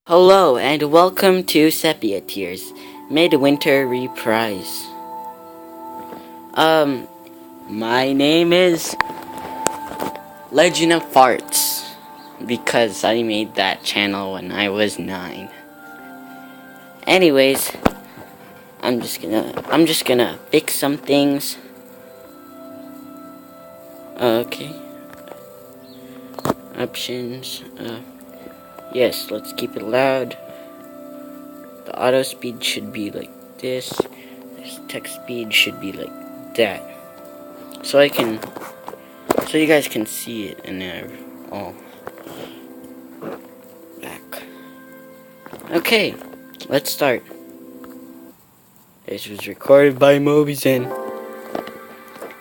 Hello and welcome to Sepia Tears, Midwinter Reprise. My name is Legend of Farts because I made that channel when I was 9. Anyways, I'm just gonna fix some things. Okay. Options. Yes, let's keep it loud. The auto speed should be like this. This text speed should be like that. So you guys can see it and they're all back. Okay, let's start. This was recorded by mobizen.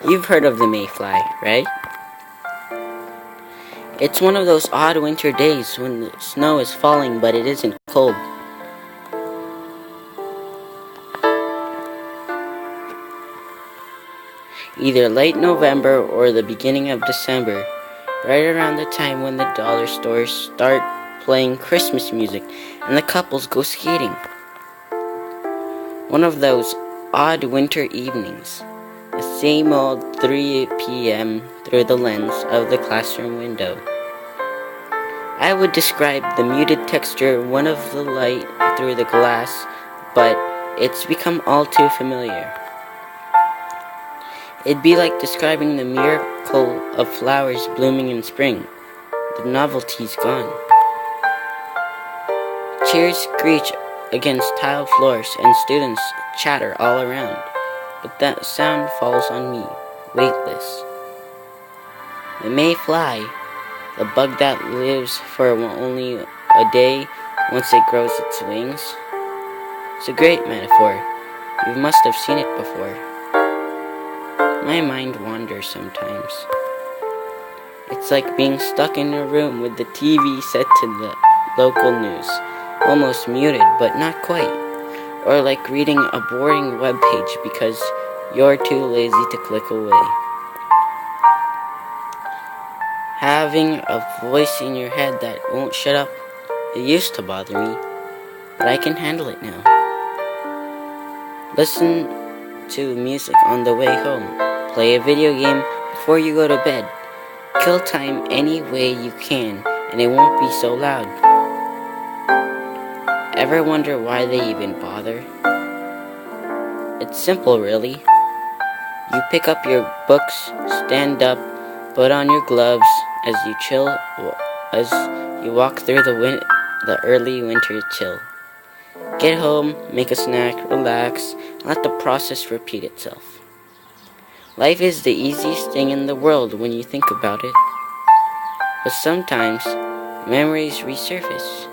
You've heard of the mayfly, right? It's one of those odd winter days when the snow is falling but it isn't cold. Either late November or the beginning of December, right around the time when the dollar stores start playing Christmas music and the couples go skating. One of those odd winter evenings, the same old 3 p.m. through the lens of the classroom window. I would describe the muted texture one of the light through the glass, but it's become all too familiar. It'd be like describing the miracle of flowers blooming in spring. The novelty's gone. Chairs screech against tile floors and students chatter all around, but that sound falls on me, weightless. The mayfly, the bug that lives for only a day once it grows its wings. It's a great metaphor. You must have seen it before. My mind wanders sometimes. It's like being stuck in a room with the TV set to the local news, almost muted but not quite, or like reading a boring webpage because you're too lazy to click away. Having a voice in your head that won't shut up, it used to bother me, but I can handle it now. Listen to music on the way home. Play a video game before you go to bed. Kill time any way you can, and it won't be so loud. Ever wonder why they even bother? It's simple, really. You pick up your books, stand up, put on your gloves as you walk through the early winter chill. Get home, make a snack, relax, and let the process repeat itself. Life is the easiest thing in the world when you think about it. But sometimes, memories resurface.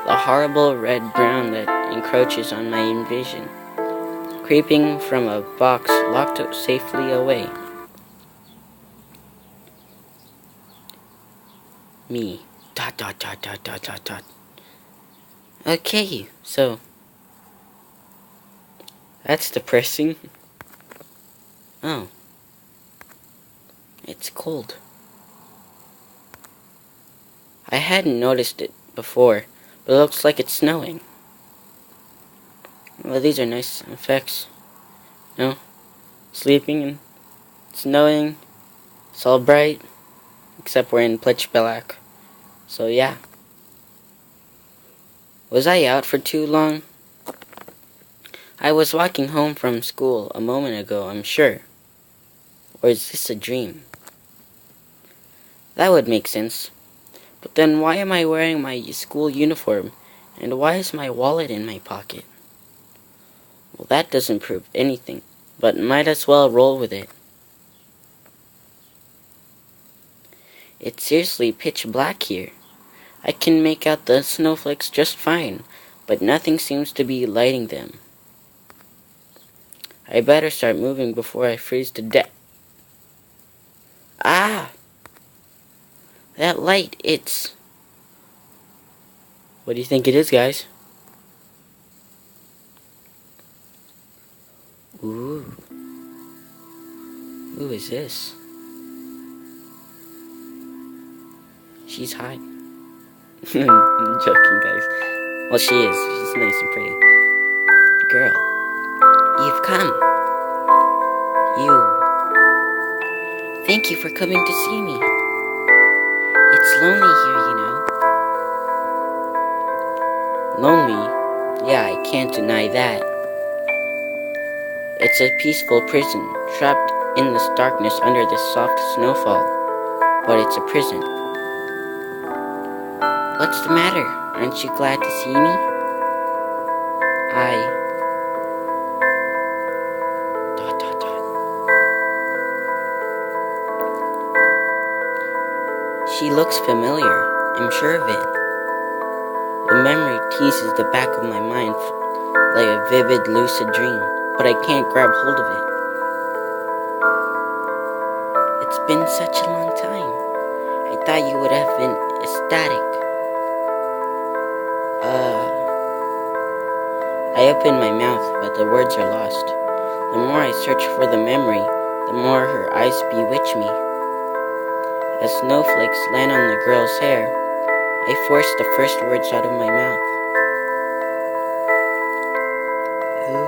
The horrible red-brown that encroaches on my vision, creeping from a box locked safely away. Me. ... Okay, so that's depressing. Oh. It's cold. I hadn't noticed it before, but it looks like it's snowing. Well, these are nice effects. No? Sleeping and snowing. It's all bright. Except we're in pitch black. So yeah. Was I out for too long? I was walking home from school a moment ago, I'm sure. Or is this a dream? That would make sense. But then why am I wearing my school uniform? And why is my wallet in my pocket? Well, that doesn't prove anything, but might as well roll with it. It's seriously pitch black here. I can make out the snowflakes just fine, but nothing seems to be lighting them. I better start moving before I freeze to death. Ah! That light, it's... What do you think it is, guys? Ooh. Who is this? She's hot. I'm joking, guys. Well, she is. She's nice and pretty. Girl, you've come. You. Thank you for coming to see me. It's lonely here, you know. Lonely? Yeah, I can't deny that. It's a peaceful prison, trapped in this darkness under this soft snowfall. But it's a prison. What's the matter? Aren't you glad to see me? I... Dot, dot, dot. She looks familiar. I'm sure of it. The memory teases the back of my mind like a vivid, lucid dream, but I can't grab hold of it. It's been such a long time. I thought you would have been ecstatic. I open my mouth, but the words are lost. The more I search for the memory, the more her eyes bewitch me. As snowflakes land on the girl's hair, I force the first words out of my mouth. Who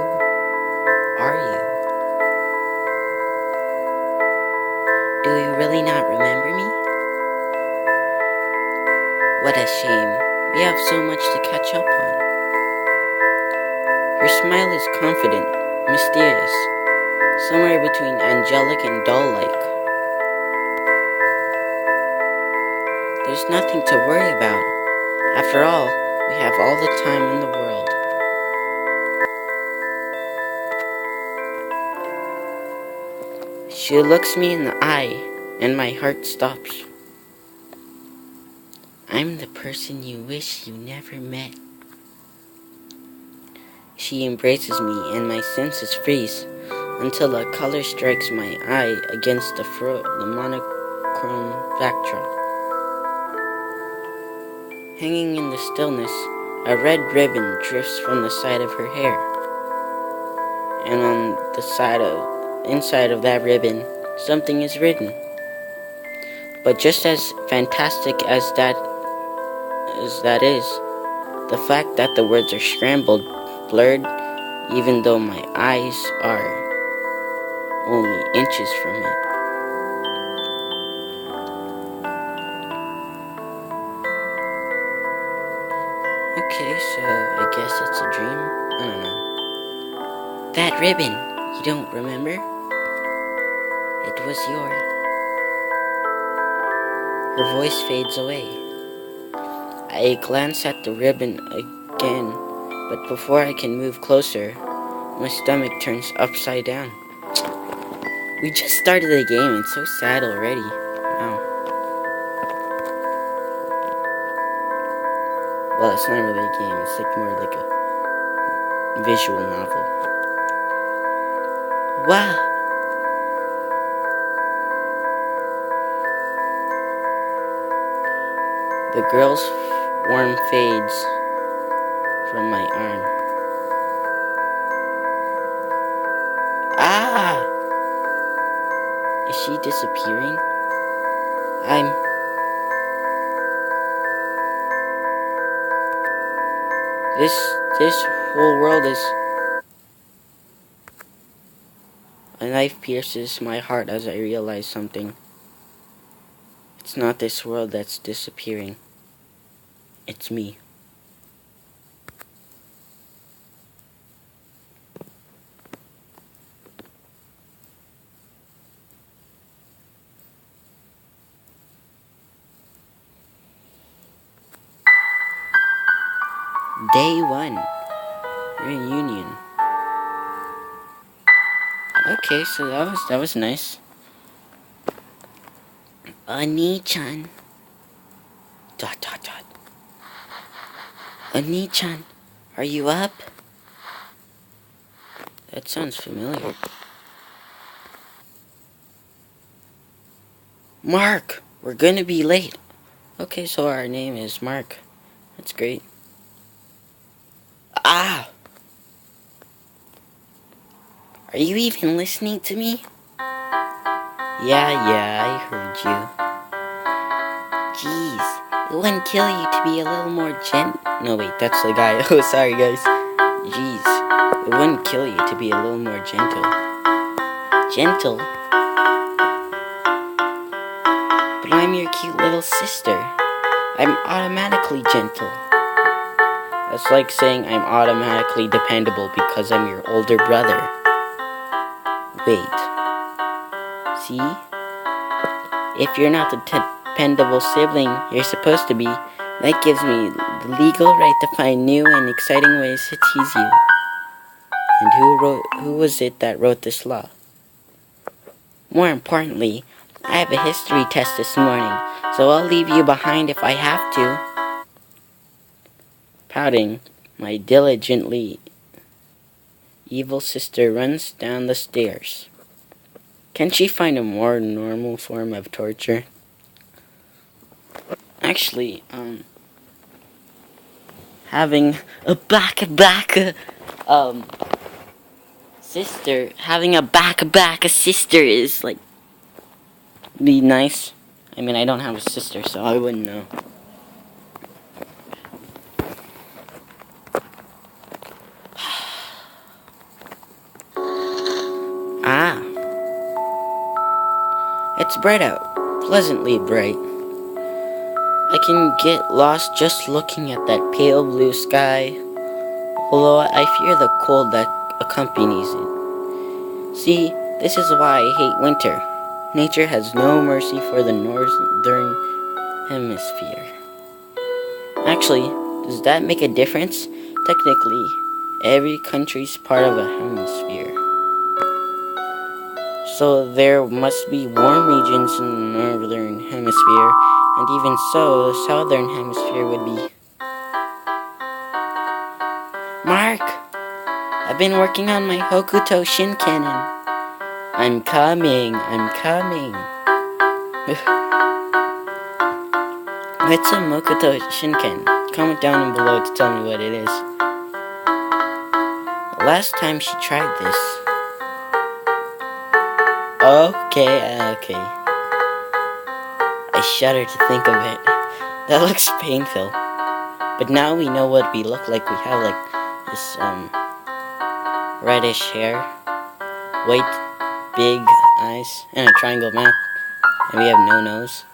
are you? Do you really not remember me? What a shame. We have so much to catch up on. Her smile is confident, mysterious, somewhere between angelic and doll-like. There's nothing to worry about. After all, we have all the time in the world. She looks me in the eye, and my heart stops. I'm the person you wish you never met. She embraces me, and my senses freeze until a color strikes my eye against the monochrome backdrop. Hanging in the stillness, a red ribbon drifts from the side of her hair. And on the inside of that ribbon, something is written. But just as fantastic as that is, the fact that the words are scrambled, blurred, even though my eyes are only inches from it. Okay, so I guess it's a dream? I don't know. That ribbon, you don't remember? It was yours. Her voice fades away. I glance at the ribbon again, but before I can move closer, my stomach turns upside down. We just started the game, it's so sad already. Wow. Well, it's not really a game, it's like more like a visual novel. Wow. The girl's warm fades from my arm. Ah! Is she disappearing? This whole world is... A knife pierces my heart as I realize something. It's not this world that's disappearing. It's me. Day 1. Reunion. Okay, so that was nice. Oni-chan. ... Oni-chan, are you up? That sounds familiar. Mark, we're gonna be late. Okay, so our name is Mark. That's great. Ah! Are you even listening to me? Yeah, I heard you. Jeez, It wouldn't kill you to be a little more No, wait, that's the guy. Oh, sorry, guys. Jeez. It wouldn't kill you to be a little more gentle. Gentle? But I'm your cute little sister. I'm automatically gentle. That's like saying I'm automatically dependable because I'm your older brother. Wait. See? If you're not the dependable sibling you're supposed to be, that gives me the legal right to find new and exciting ways to tease you. And who was it that wrote this law? More importantly, I have a history test this morning, so I'll leave you behind if I have to. Pouting, my diligently evil sister runs down the stairs. Can she find a more normal form of torture? Actually, having a back sister, having a back sister is like be nice. I mean, I don't have a sister, so I wouldn't know. Ah, it's bright out, pleasantly bright. I can get lost just looking at that pale blue sky, although I fear the cold that accompanies it. See, this is why I hate winter. Nature has no mercy for the northern hemisphere. Actually, does that make a difference? Technically, every country's part of a hemisphere. So there must be warm regions in the northern hemisphere, and even so, the southern hemisphere would be. Mark! I've been working on my Hokuto Shin Cannon. I'm coming. What's a Mokuto Shinken? Comment down below to tell me what it is. Last time she tried this. Okay. I shudder to think of it. That looks painful. But now we know what we look like. We have like this reddish hair, white big eyes, and a triangle mouth. And we have no nose.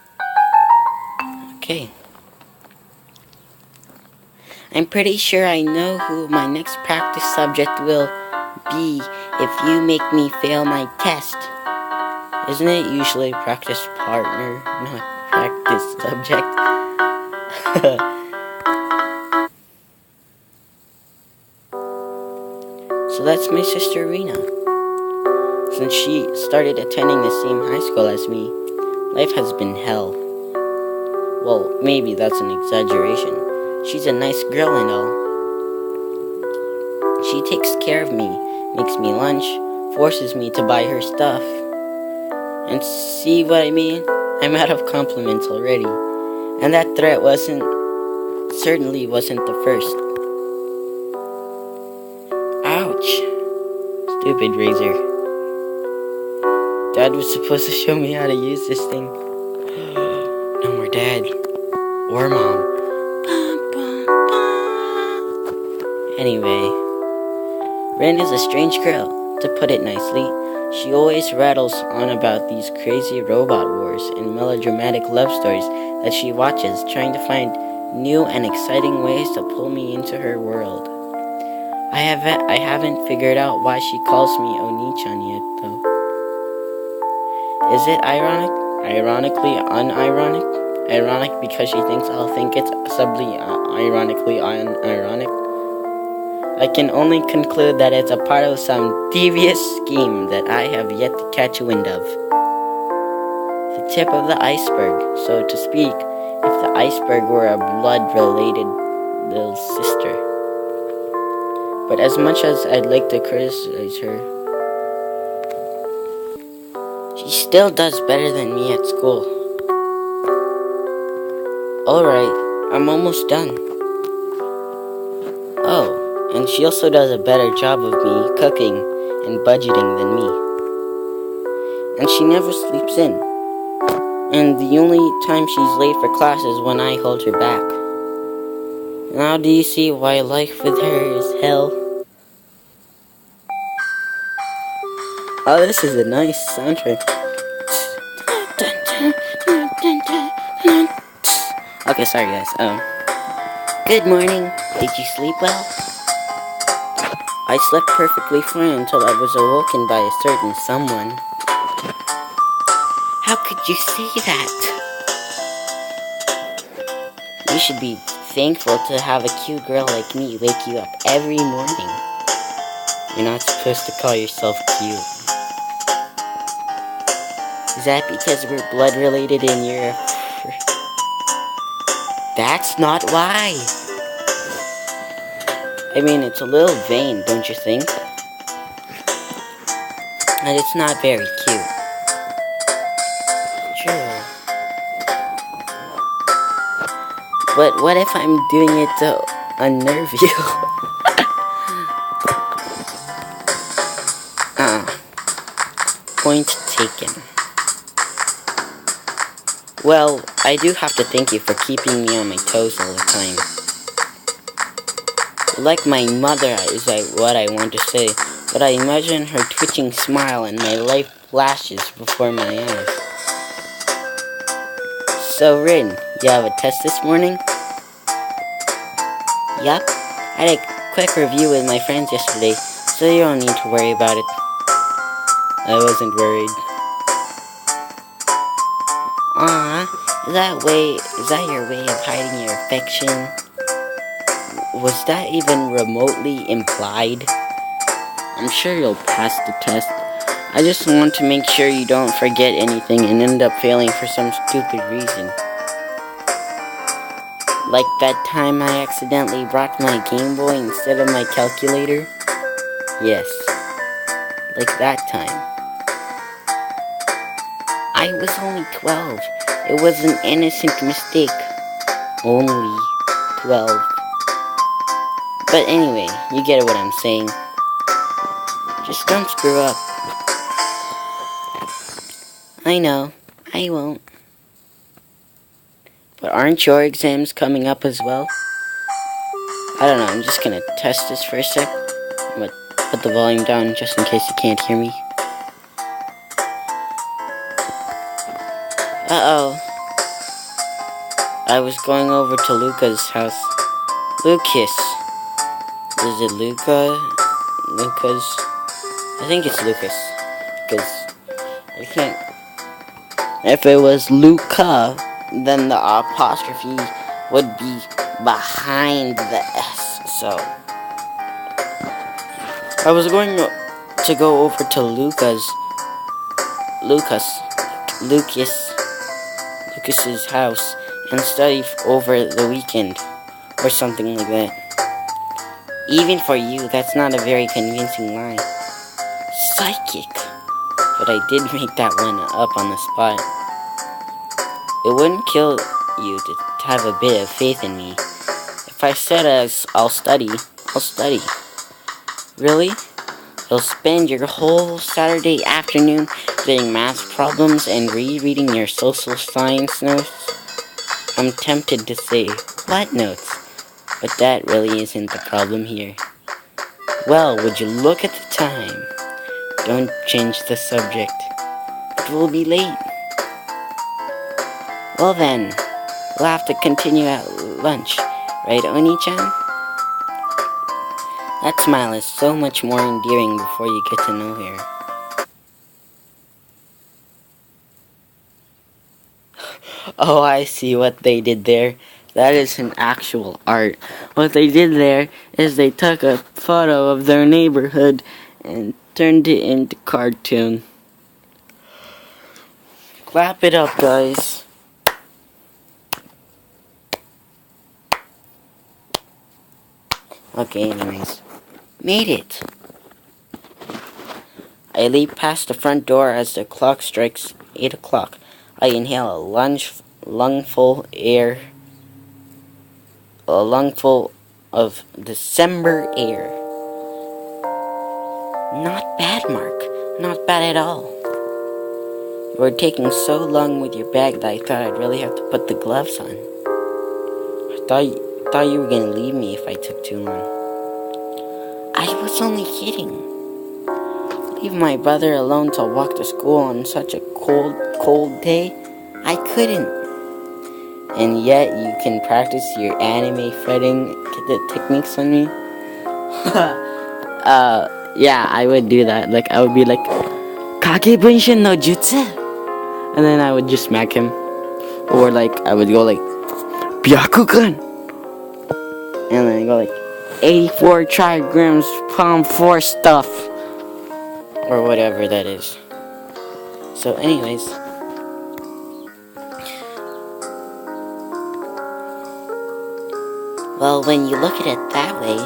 Okay. I'm pretty sure I know who my next practice subject will be if you make me fail my test. Isn't it usually practice partner, not practice subject? So that's my sister Rena. Since she started attending the same high school as me, life has been hell. Well, maybe that's an exaggeration. She's a nice girl and all. She takes care of me, makes me lunch, forces me to buy her stuff. And see what I mean? I'm out of compliments already. And that threat certainly wasn't the first. Ouch. Stupid razor. Dad was supposed to show me how to use this thing. No more dad. Or mom. Anyway, Ren is a strange girl, to put it nicely. She always rattles on about these crazy robot wars and melodramatic love stories that she watches, trying to find new and exciting ways to pull me into her world. I haven't figured out why she calls me Oni-chan yet, though. Is it ironic? Ironically unironic? Ironic because she thinks I'll think it's subtly ironically unironic? I can only conclude that it's a part of some devious scheme that I have yet to catch wind of. The tip of the iceberg, so to speak, if the iceberg were a blood-related little sister. But as much as I'd like to criticize her, she still does better than me at school. Alright, I'm almost done. Oh. And she also does a better job of me cooking and budgeting than me. And she never sleeps in. And the only time she's late for class is when I hold her back. Now do you see why life with her is hell? Oh, this is a nice soundtrack. Okay, sorry guys. Good morning. Did you sleep well? I slept perfectly fine until I was awoken by a certain someone. How could you say that? You should be thankful to have a cute girl like me wake you up every morning. You're not supposed to call yourself cute. Is that because we're blood related and you're... That's not why. I mean, it's a little vain, don't you think? And it's not very cute. True. But what if I'm doing it to unnerve you? Point taken. Well, I do have to thank you for keeping me on my toes all the time. Like my mother is what I want to say, but I imagine her twitching smile and my life flashes before my eyes. So, Rin, you have a test this morning? Yup. I had a quick review with my friends yesterday, so you don't need to worry about it. I wasn't worried. Is that your way of hiding your affection? Was that even remotely implied? I'm sure you'll pass the test. I just want to make sure you don't forget anything and end up failing for some stupid reason. Like that time I accidentally brought my Game Boy instead of my calculator? Yes. Like that time. I was only 12. It was an innocent mistake. Only 12. But anyway, you get what I'm saying. Just don't screw up. I know, I won't. But aren't your exams coming up as well? I don't know, I'm just gonna test this for a sec. But put the volume down just in case you can't hear me. Uh-oh. I was going over to Luca's house. Lucas. Is it Luca? Lucas? I think it's Lucas. Because I can't... If it was Luca, then the apostrophe would be behind the S. So I was going to go over to Lucas's house and study over the weekend or something like that. Even for you, that's not a very convincing lie. Psychic. But I did make that one up on the spot. It wouldn't kill you to have a bit of faith in me. If I said I'll study, I'll study. Really? You'll spend your whole Saturday afternoon doing math problems and rereading your social science notes? I'm tempted to say, what notes? But that really isn't the problem here. Well, would you look at the time? Don't change the subject. It will be late. Well then, we'll have to continue at lunch, right, Oni-chan? That smile is so much more endearing before you get to know her. Oh, I see what they did there. That is an actual art. What they did there is they took a photo of their neighborhood and turned it into cartoon. Clap it up, guys. Okay, anyways. Made it. I leap past the front door as the clock strikes 8 o'clock. I inhale a lungful of December air. Not bad, Mark. Not bad at all. You were taking so long with your bag that I thought I'd really have to put the gloves on. I thought you were gonna leave me if I took too long. I was only kidding. Leave my brother alone to walk to school on such a cold day? I couldn't. And yet you can practice your anime fighting techniques on me? Yeah, I would do that. Like, I would be like, Kage Bunshin no Jutsu? And then I would just smack him. Or like, I would go like, Byakugan! And then I go like, 84 trigrams palm 4 stuff. Or whatever that is. So anyways. Well, when you look at it that way.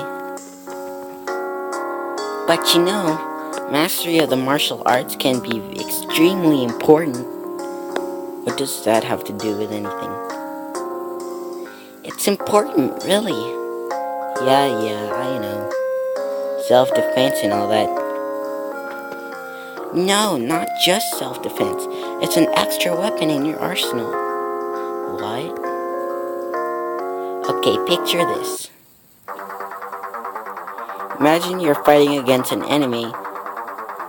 But you know, mastery of the martial arts can be extremely important. What does that have to do with anything? It's important, really. Yeah, I know. Self-defense and all that. No, not just self-defense. It's an extra weapon in your arsenal. What? Okay, picture this. Imagine you're fighting against an enemy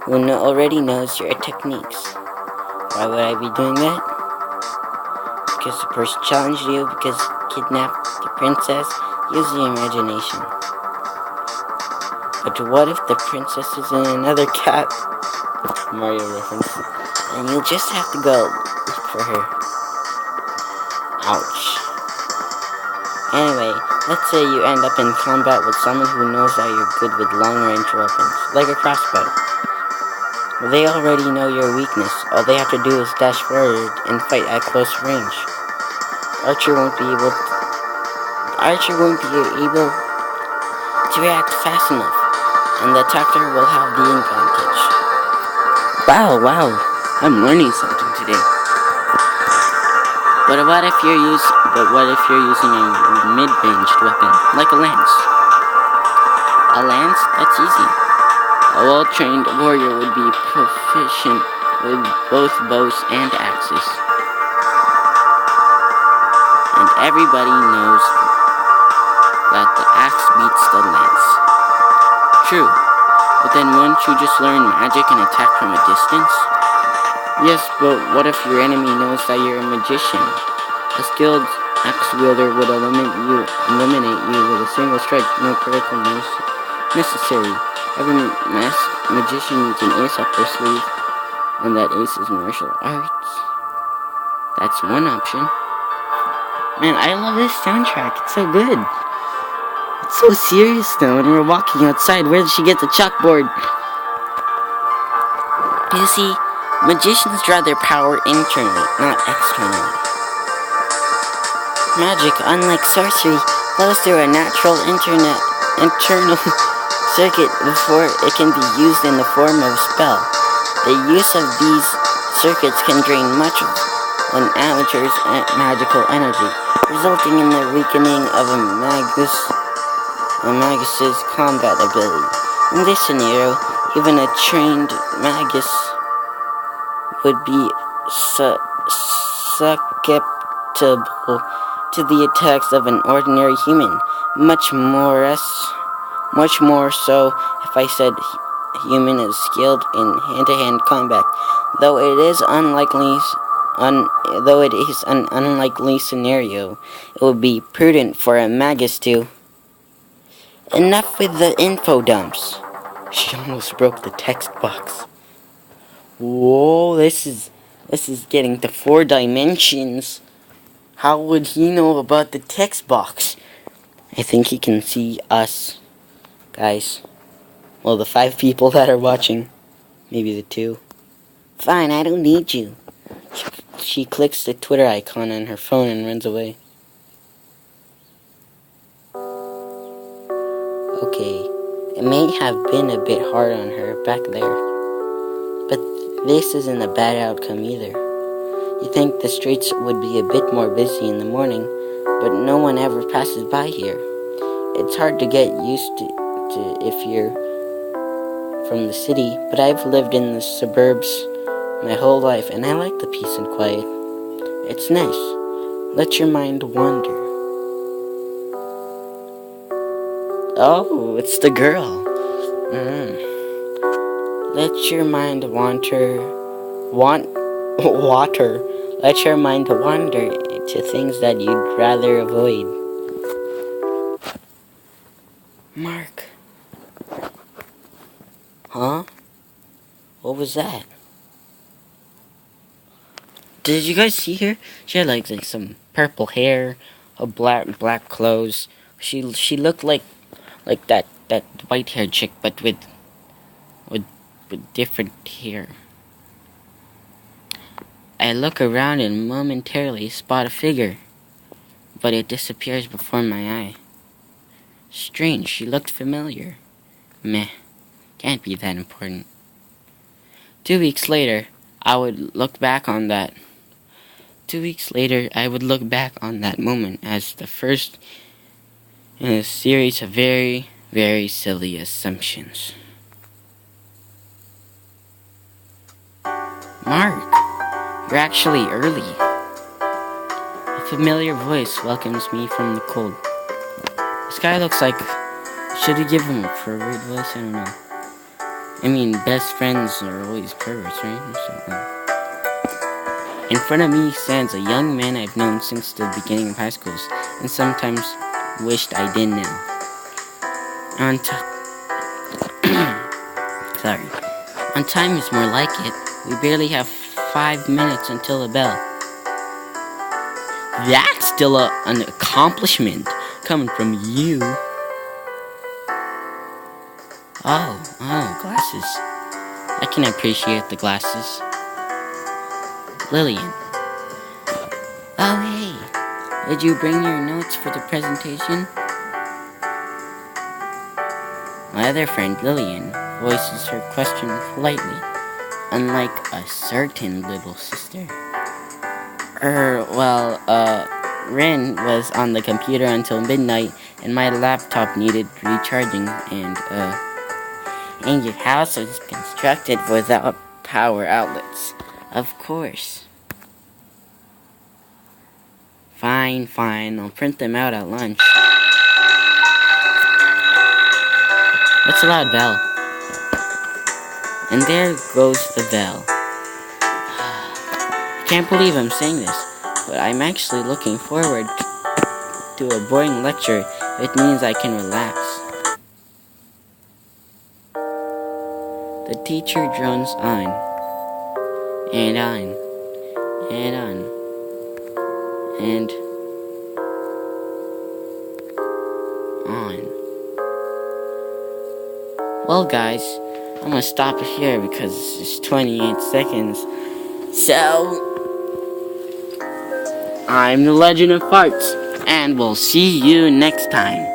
who already knows your techniques. Why would I be doing that? Because the person challenged you, because kidnapped the princess. Use your imagination. But what if the princess is in another cat? Mario reference. And you'll just have to go look for her. Ouch. Anyway, let's say you end up in combat with someone who knows that you're good with long-range weapons, like a crossbow. Well, they already know your weakness. All they have to do is dash forward and fight at close range. Archer won't be able to react fast enough, and the attacker will have the advantage. Wow, I'm learning something today. But what if you're using a mid-ranged weapon, like a lance? A lance? That's easy. A well-trained warrior would be proficient with both bows and axes. And everybody knows that the axe beats the lance. True, but then wouldn't you just learn magic and attack from a distance? Yes, but what if your enemy knows that you're a magician? A skilled axe wielder would eliminate you with a single strike, no critical necessary. Every magician needs an ace up their sleeve, and that ace is martial arts. That's one option. Man, I love this soundtrack. It's so good. It's so serious though, and we're walking outside. Where did she get the chalkboard? You see, magicians draw their power internally, not externally. Magic, unlike sorcery, flows through a natural internal circuit before it can be used in the form of a spell. The use of these circuits can drain much of an amateur's magical energy, resulting in the weakening of a magus's combat ability. In this scenario, even a trained magus would be susceptible to the attacks of an ordinary human, much more so if I said human is skilled in hand-to-hand combat. Though it is an unlikely scenario, it would be prudent for a magus to. Enough with the info dumps. She almost broke the text box. Whoa, this is getting to 4 dimensions. How would he know about the text box? I think he can see us, guys. Well, the 5 people that are watching. Maybe the 2. Fine, I don't need you. She clicks the Twitter icon on her phone and runs away. Okay, it may have been a bit hard on her back there, but this isn't a bad outcome either. You think the streets would be a bit more busy in the morning, but no one ever passes by here. It's hard to get used to if you're from the city, but I've lived in the suburbs my whole life, and I like the peace and quiet. It's nice. Let your mind wander. Oh, it's the girl. Let your mind wander. Water. Let your mind wander to things that you'd rather avoid. Mark. Huh? What was that? Did you guys see her? She had like some purple hair, a black clothes. She looked like that white haired chick, but with different hair. I look around and momentarily spot a figure, but it disappears before my eye. Strange, she looked familiar. Meh, can't be that important. 2 weeks later, I would look back on that. 2 weeks later, I would look back on that moment as the first in a series of very, very silly assumptions. Mark, you're actually early. A familiar voice welcomes me from the cold. This guy looks like... Should we give him a pervert voice? I don't know. I mean, best friends are always perverts, right? In front of me stands a young man I've known since the beginning of high school, and sometimes wished I didn't know. On time is more like it. We barely have 5 minutes until the bell. That's still an accomplishment coming from you. Oh, glasses. I can appreciate the glasses. Lillian. Oh, hey. Did you bring your notes for the presentation? My other friend, Lillian, voices her question politely, unlike a certain little sister. Rin was on the computer until midnight, and my laptop needed recharging, and your house was constructed without power outlets. Of course. Fine, I'll print them out at lunch. What's a loud bell? And there goes the bell. I can't believe I'm saying this, but I'm actually looking forward to a boring lecture. It means I can relax. The teacher drones on, and on, and on, and on. Well, guys, I'm gonna stop it here because it's 28 seconds. So, I'm the Legend of Farts, and we'll see you next time.